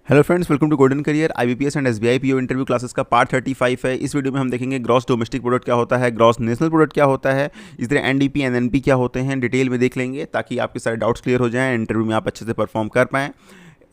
Hello friends, welcome to golden career. IBPS and SBI PO interview classes का part 35 है। इस video में हम देखेंगे ग्रॉस डोमेस्टिक प्रोडक्ट क्या होता है, ग्रॉस नेशनल प्रोडक्ट क्या होता है, इस तरह एनडीपी एनएनपी क्या होते हैं, डिटेल में देख लेंगे ताकि आपके सारे डाउट्स क्लियर हो जाएं, इंटरव्यू में आप अच्छे से परफॉर्म कर पाएँ।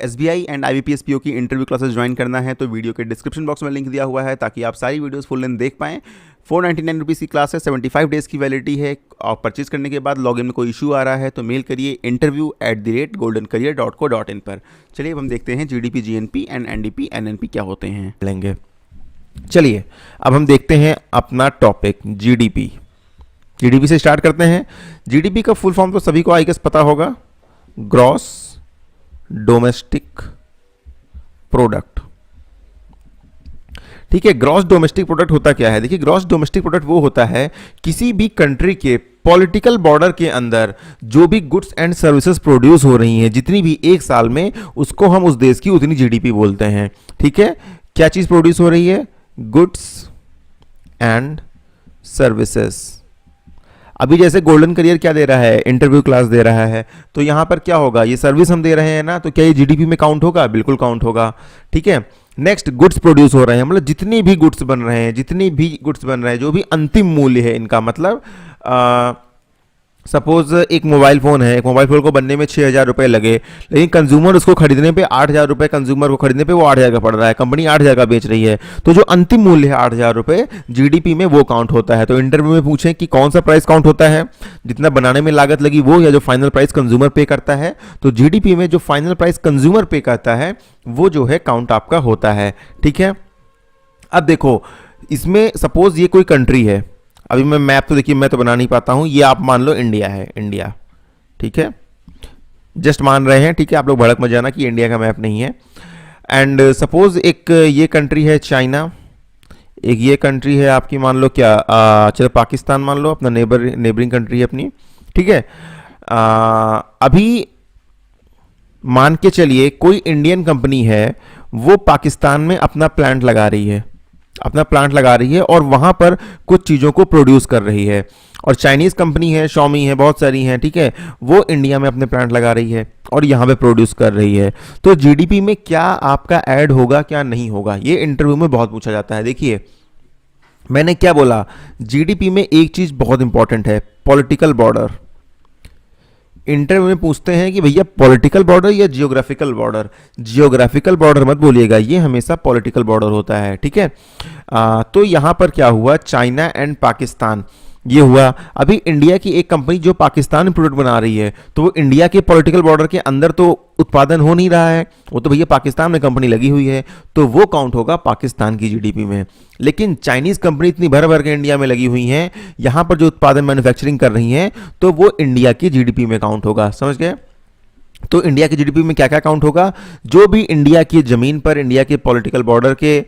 एसबीआई एंड आईबीपीएस पीओ की इंटरव्यू क्लासेस ज्वाइन करना है तो वीडियो के डिस्क्रिप्शन बॉक्स में लिंक दिया हुआ है ताकि आप सारी वीडियोस फुल लेंथ देख पाएँ। 499 रुपीज़ की क्लास है, 75 डेज़ की वैलिडिटी है। और परचेज करने के बाद लॉगिन में कोई इशू आ रहा है तो मेल करिए interview@goldencareer.co.in पर। चलिए अब हम देखते हैं GDP GNP and NDP NNP क्या होते हैं लेंगे। चलिए अब हम देखते हैं अपना टॉपिक जीडीपी। जीडीपी से स्टार्ट करते हैं। जीडीपी का फुल फॉर्म तो सभी को आई गेस पता होगा, ग्रॉस डोमेस्टिक प्रोडक्ट। ठीक है, ग्रॉस डोमेस्टिक प्रोडक्ट होता क्या है? देखिए, ग्रॉस डोमेस्टिक प्रोडक्ट वो होता है किसी भी कंट्री के पॉलिटिकल बॉर्डर के अंदर जो भी गुड्स एंड सर्विसेज प्रोड्यूस हो रही हैं जितनी भी एक साल में, उसको हम उस देश की उतनी जीडीपी बोलते हैं। ठीक है, क्या चीज प्रोड्यूस हो रही है? Goods and services. अभी जैसे गोल्डन करियर क्या दे रहा है? इंटरव्यू क्लास दे रहा है, तो यहां पर क्या होगा? ये सर्विस हम दे रहे हैं ना, तो क्या ये जीडीपी में काउंट होगा? बिल्कुल काउंट होगा। ठीक है, नेक्स्ट, गुड्स प्रोड्यूस हो रहे हैं, मतलब जितने भी गुड्स बन रहे हैं, जो भी अंतिम मूल्य है इनका, मतलब सपोज एक मोबाइल फ़ोन है, एक मोबाइल फ़ोन को बनने में 6,000 रुपये लगे, लेकिन कंज्यूमर उसको खरीदने पे 8,000 रुपये, कंज्यूमर को खरीदने पे वो 8,000 का पड़ रहा है, कंपनी 8,000 का बेच रही है, तो जो अंतिम मूल्य है 8,000 रुपये जीडीपी में वो काउंट होता है। तो इंटरव्यू में पूछें कि कौन सा प्राइस काउंट होता है, जितना बनाने में लागत लगी वो, या जो फाइनल प्राइस कंज्यूमर पे करता है? तो जीडीपी में जो फाइनल प्राइस कंज्यूमर पे करता है वो जो है काउंट आपका होता है। ठीक है, अब देखो इसमें सपोज ये कोई कंट्री है, अभी मैं मैप तो देखिए मैं तो बना नहीं पाता हूं, ये आप मान लो इंडिया है, इंडिया। ठीक है, जस्ट मान रहे हैं, ठीक है, आप लोग भड़क मत जाना कि इंडिया का मैप नहीं है। एंड सपोज एक ये कंट्री है चाइना, एक ये कंट्री है आपकी मान लो क्या, चलो पाकिस्तान मान लो, अपना नेबरिंग कंट्री है अपनी। ठीक है, अभी मान के चलिए कोई इंडियन कंपनी है, वो पाकिस्तान में अपना प्लांट लगा रही है, और वहां पर कुछ चीज़ों को प्रोड्यूस कर रही है। और चाइनीज़ कंपनी है, शॉमी है, बहुत सारी हैं, ठीक है, वो इंडिया में अपने प्लांट लगा रही है और यहाँ पे प्रोड्यूस कर रही है। तो जीडीपी में क्या आपका ऐड होगा, क्या नहीं होगा, ये इंटरव्यू में बहुत पूछा जाता है। देखिए मैंने क्या बोला, जीडीपी में एक चीज़ बहुत इंपॉर्टेंट है, पॉलिटिकल बॉर्डर। इंटरव्यू में पूछते हैं कि भैया पॉलिटिकल बॉर्डर या जियोग्राफिकल बॉर्डर? जियोग्राफिकल बॉर्डर मत बोलिएगा, ये हमेशा पॉलिटिकल बॉर्डर होता है। ठीक है, तो यहां पर क्या हुआ, चाइना एंड पाकिस्तान ये हुआ। अभी इंडिया की एक कंपनी जो पाकिस्तान में प्रोडक्ट बना रही है, तो वो इंडिया के पॉलिटिकल बॉर्डर के अंदर तो उत्पादन हो नहीं रहा है, वो तो भैया पाकिस्तान में कंपनी लगी हुई है, तो वो काउंट होगा पाकिस्तान की जीडीपी में। लेकिन चाइनीज़ कंपनी इतनी भर भर के इंडिया में लगी हुई हैं, यहाँ पर जो उत्पादन मैन्युफैक्चरिंग कर रही हैं, तो वो इंडिया की जीडीपी में काउंट होगा। समझ गए? तो इंडिया की जीडीपी में क्या क्या काउंट होगा? जो भी इंडिया की ज़मीन पर, इंडिया के पॉलिटिकल बॉर्डर के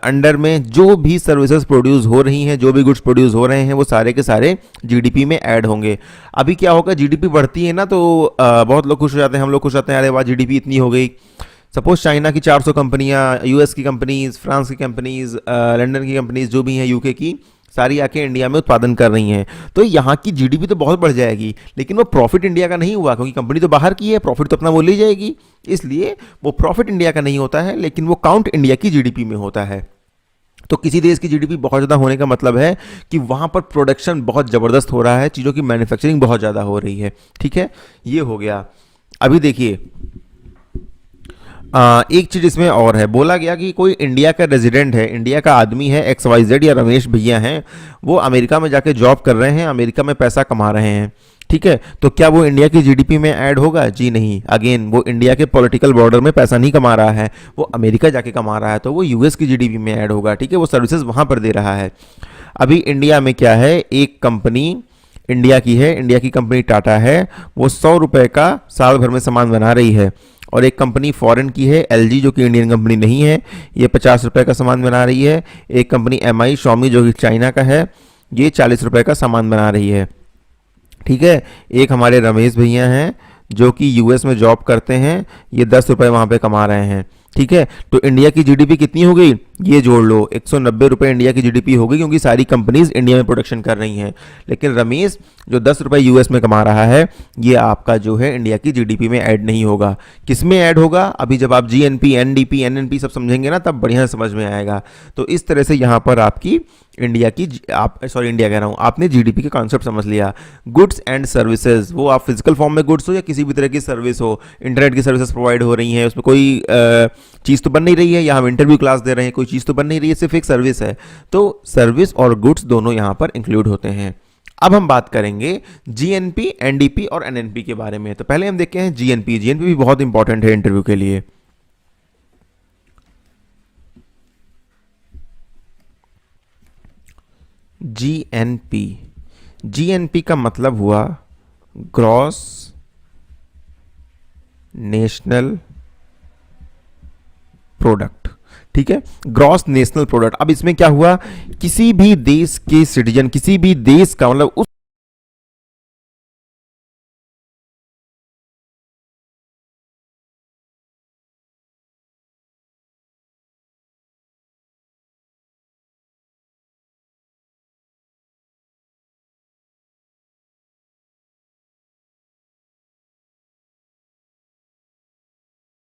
अंडर में जो भी सर्विसेज प्रोड्यूस हो रही हैं, जो भी गुड्स प्रोड्यूस हो रहे हैं, वो सारे के सारे जीडीपी में ऐड होंगे। अभी क्या होगा, जीडीपी बढ़ती है ना, तो बहुत लोग खुश हो जाते हैं, हम लोग खुश होते हैं, अरे वाह जीडीपी इतनी हो गई। सपोज चाइना की 400 कंपनियाँ, यूएस की कंपनीज, फ्रांस की कंपनीज, लंदन की कंपनीज, जो भी हैं, यूके की, सारी आके इंडिया में उत्पादन कर रही हैं, तो यहाँ की जीडीपी तो बहुत बढ़ जाएगी, लेकिन वो प्रॉफिट इंडिया का नहीं हुआ, क्योंकि कंपनी तो बाहर की है, प्रॉफिट तो अपना वो ले जाएगी, इसलिए वो प्रॉफिट इंडिया का नहीं होता है, लेकिन वो काउंट इंडिया की जीडीपी में होता है। तो किसी देश की जीडीपी बहुत ज़्यादा होने का मतलब है कि वहाँ पर प्रोडक्शन बहुत ज़बरदस्त हो रहा है, चीज़ों की मैन्युफैक्चरिंग बहुत ज़्यादा हो रही है। ठीक है, ये हो गया। अभी देखिए एक चीज़ इसमें और है, बोला गया कि कोई इंडिया का रेजिडेंट है, इंडिया का आदमी है, XYZ या रमेश भैया हैं, वो अमेरिका में जाके जॉब कर रहे हैं, अमेरिका में पैसा कमा रहे हैं। ठीक है, तो क्या वो इंडिया की जीडीपी में ऐड होगा? जी नहीं। अगेन वो इंडिया के पॉलिटिकल बॉर्डर में पैसा नहीं कमा रहा है, वो अमेरिका जाके कमा रहा है, तो वो यूएस की जीडीपी में ऐड होगा। ठीक है, वो सर्विसेज वहाँ पर दे रहा है। अभी इंडिया में क्या है, एक कंपनी इंडिया की है, इंडिया की कंपनी टाटा है, वो 100 रुपये का साल भर में सामान बना रही है। और एक कंपनी फॉरेन की है, LG, जो कि इंडियन कंपनी नहीं है, ये 50 रुपये का सामान बना रही है। एक कंपनी MI, शॉमी, जो कि चाइना का है, ये 40 रुपये का सामान बना रही है। ठीक है, एक हमारे रमेश भैया हैं जो कि यूएस में जॉब करते हैं, ये 10 रुपये वहाँ पे कमा रहे हैं। ठीक है, तो इंडिया की जीडीपी कितनी हो गई? ये जोड़ लो, 190 रुपये इंडिया की जीडीपी होगी, क्योंकि सारी कंपनीज इंडिया में प्रोडक्शन कर रही हैं। लेकिन रमेश जो 10 रुपये यूएस में कमा रहा है, ये आपका जो है इंडिया की जीडीपी में ऐड नहीं होगा। किस में ऐड होगा? अभी जब आप जीएनपी, एनडीपी, एनएनपी सब समझेंगे ना, तब बढ़िया समझ में आएगा। तो इस तरह से यहाँ पर आपकी इंडिया की इंडिया कह रहा हूँ, आपने जीडीपी का कॉन्सेप्ट समझ लिया। गुड्स एंड सर्विसेज, वो आप फिजिकल फॉर्म में गुड्स हो या किसी भी तरह की सर्विस हो, इंटरनेट की सर्विसेज प्रोवाइड हो रही हैं, उसमें कोई चीज़ तो बन नहीं रही है, या हम इंटरव्यू क्लास दे रहे हैं, कोई चीज़ तो बन नहीं रही है, सिर्फ एक सर्विस है। तो सर्विस और गुड्स दोनों यहाँ पर इंक्लूड होते हैं। अब हम बात करेंगे जीएनपी, एनडीपी और एनएनपी के बारे में। तो पहले हम देखते हैं जीएनपी। जीएनपी भी बहुत इंपॉर्टेंट है इंटरव्यू के लिए। जीएनपी, जीएनपी का मतलब हुआ ग्रॉस नेशनल प्रोडक्ट। ठीक है, ग्रॉस नेशनल प्रोडक्ट। अब इसमें क्या हुआ, किसी भी देश के सिटीजन, किसी भी देश का मतलब उस